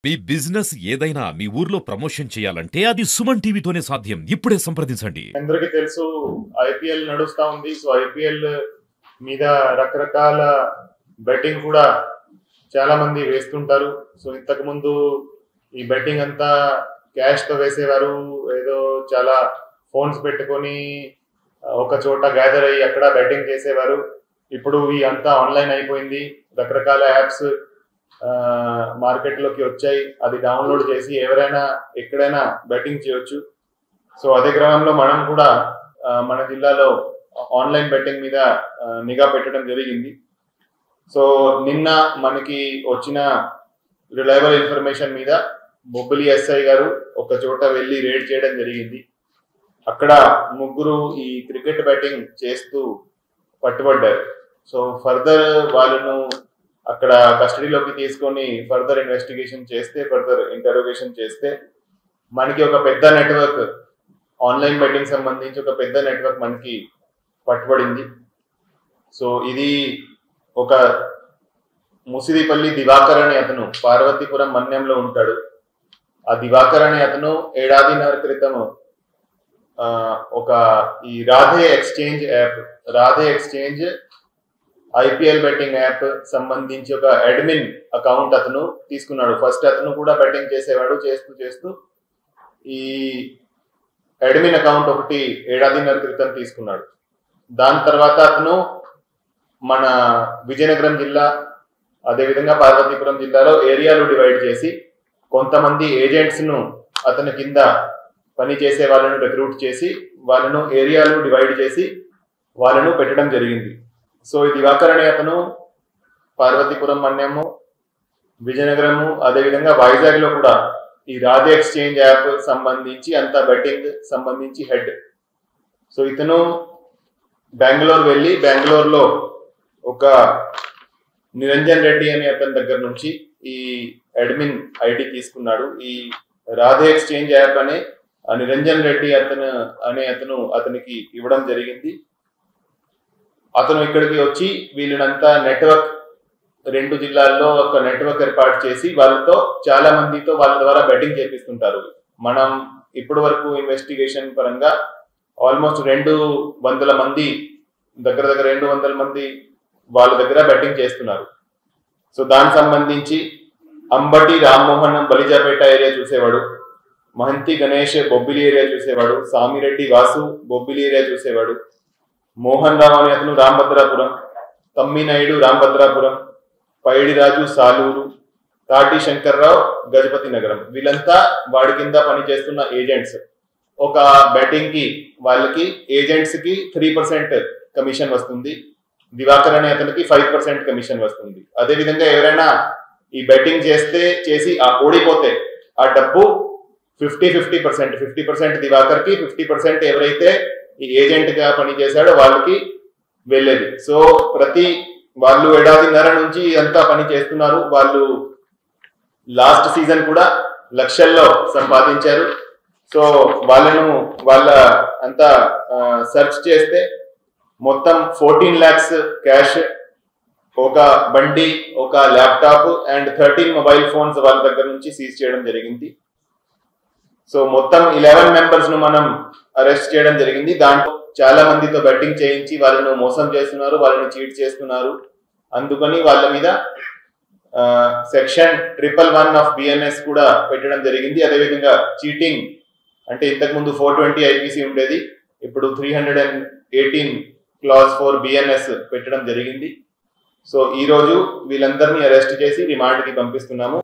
మీ business ఏదైనా మీ ఊర్లో promotion చేయాలంటే అది సుమన్ టీవీతోనే సాధ్యం. ఇప్పుడే సంప్రదించండి. అందరికీ తెలుసు ఐపీఎల్ నడుస్తా ఉంది. సో ఐపీఎల్ మీద రకరకాల బెట్టింగ్ కూడా చాలా మంది వేస్తుంటారు. సో ఇంతకు ముందు ఈ బెట్టింగ్ అంతా క్యాష్ తో వేసేవారు. ఏదో చాలా ఫోన్స్ పెట్టుకొని ఒక చోట గ్యాదర్ అయ్యి అక్కడ బెట్టింగ్ చేసేవారు. ఇప్పుడు ఈ అంతా ఆన్లైన్ అయిపోయింది. రకరకాల యాప్స్ మార్కెట్ లోకి వచ్చాయి. అది డౌన్లోడ్ చేసి ఎవరైనా ఎక్కడైనా బెట్టింగ్ చేయొచ్చు. సో అదే క్రమంలో మనం కూడా మన జిల్లాలో ఆన్లైన్ బెట్టింగ్ మీద నిఘా పెట్టడం జరిగింది. సో నిన్న మనకి వచ్చిన రిలయబుల్ ఇన్ఫర్మేషన్ మీద బొబ్బిలి ఎస్ఐ గారు ఒక చోట వెళ్ళి రేడ్ చేయడం జరిగింది. అక్కడ ముగ్గురు ఈ క్రికెట్ బ్యాటింగ్ చేస్తూ పట్టుబడ్డారు. సో ఫర్దర్ వాళ్ళను అక్కడ కస్టడీలోకి తీసుకొని ఫర్దర్ ఇన్వెస్టిగేషన్ చేస్తే, ఫర్దర్ ఇంటరోగేషన్ చేస్తే మనకి ఒక పెద్ద నెట్వర్క్, ఆన్లైన్ బెట్టింగ్ సంబంధించి ఒక పెద్ద నెట్వర్క్ మనకి పట్టుబడింది. సో ఇది ఒక ముసిరిపల్లి దివాకర్ అనే అతను పార్వతీపురం మన్యంలో ఉంటాడు. ఆ దివాకర్ అనే అతను ఏడాదిన్నర క్రితం ఒక ఈ Radhe exchange IPL betting app సంబంధించి ఒక అడ్మిన్ అకౌంట్ అతను తీసుకున్నాడు. ఫస్ట్ అతను కూడా బెట్టింగ్ చేసేవాడు. చేస్తూ ఈ అడ్మిన్ అకౌంట్ ఒకటి ఏడాదిన్నర క్రితం తీసుకున్నాడు. దాని తర్వాత అతను మన విజయనగరం జిల్లా, అదేవిధంగా పార్వతీపురం జిల్లాలో ఏరియాలు డివైడ్ చేసి కొంతమంది ఏజెంట్స్ ను అతని కింద పని చేసే వాళ్ళను రిక్రూట్ చేసి వాళ్ళను ఏరియాలు డివైడ్ చేసి వాళ్ళను పెట్టడం జరిగింది. సో ఈ దివాకర్ అనే అతను పార్వతీపురం మన్యము, విజయనగరము, అదేవిధంగా వైజాగ్ లో కూడా ఈ రాధే ఎక్స్చేంజ్ యాప్ సంబంధించి అంతా బెట్టింగ్ సంబంధించి హెడ్. సో ఇతను బెంగళూరు వెళ్ళి బెంగళూరులో ఒక నిరంజన్ రెడ్డి అనే అతని దగ్గర నుంచి ఈ అడ్మిన్ ఐడి తీసుకున్నాడు. ఈ రాధే ఎక్స్చేంజ్ యాప్ అనే నిరంజన్ రెడ్డి అతనికి ఇవ్వడం జరిగింది. అతను ఇక్కడికి వచ్చి వీళ్ళనంతా నెట్వర్క్, 2 జిల్లాల్లో ఒక నెట్వర్క్ ఏర్పాటు చేసి వాళ్ళతో చాలా మందితో వాళ్ళ ద్వారా బెట్టింగ్ చేపిస్తుంటారు. మనం ఇప్పటి వరకు ఇన్వెస్టిగేషన్ పరంగా ఆల్మోస్ట్ 200 మంది, దగ్గర 200 మంది వాళ్ళ దగ్గర బెట్టింగ్ చేస్తున్నారు. సో దానికి సంబంధించి అంబటి రామ్మోహన్ బలిజాపేట ఏరియా చూసేవాడు, మహంతి గణేష్ బొబ్బిలి ఏరియా చూసేవాడు, సామిరెడ్డి వాసు బొబ్బిలి ఏరియా చూసేవాడు, మోహన్ రావు అనే అతను రాంభద్రాపురం, తమ్మినాయుడు రాంభద్రాపురం, పైడిరాజు సాలూరు, తాటి శంకర్రావు గజపతి నగరం. వీళ్ళంతా వాడి కింద పనిచేస్తున్న ఏజెంట్స్. ఒక బెట్టింగ్ కి వాళ్ళకి ఏజెంట్స్ కి 3% కమిషన్ వస్తుంది. దివాకర్ అనే అతనికి 5% కమిషన్ వస్తుంది. అదేవిధంగా ఎవరైనా ఈ బెట్టింగ్ చేసి ఓడిపోతే ఆ డబ్బు 50% దివాకర్ కి, 50% ఎవరైతే ఈ ఏజెంట్ గా పనిచేశాడో వాళ్ళకి వెళ్ళేది. సో వాళ్ళు ఏడాదిన్నర నుంచి అంతా పని చేస్తున్నారు. వాళ్ళు లాస్ట్ సీజన్ కూడా లక్షల్లో సంపాదించారు. సో వాళ్ళ అంతా సెర్చ్ చేస్తే మొత్తం 14 lakhs క్యాష్, ఒక బండి, ఒక ల్యాప్టాప్ అండ్ 13 మొబైల్ ఫోన్స్ వాళ్ళ దగ్గర నుంచి సీజ్ చేయడం జరిగింది. సో మొత్తం 11 మెంబర్స్ ను మనం అరెస్ట్ చేయడం జరిగింది. దాంట్లో చాలా మందితో బెట్టింగ్ చేయించి వాళ్ళను మోసం చేస్తున్నారు, వాళ్ళని చీట్ చేస్తున్నారు. అందుకని వాళ్ళ మీద సెక్షన్ 111 ఆఫ్ బిఎన్ఎస్ కూడా పెట్టడం జరిగింది. అదేవిధంగా చీటింగ్ అంటే ఇంతకుముందు 420 ఐపీసీ ఉండేది, ఇప్పుడు 318 క్లాజ్ 4 బిఎన్ఎస్ పెట్టడం జరిగింది. సో ఈ రోజు వీళ్ళందరినీ అరెస్ట్ చేసి రిమాండ్ కి పంపిస్తున్నాము.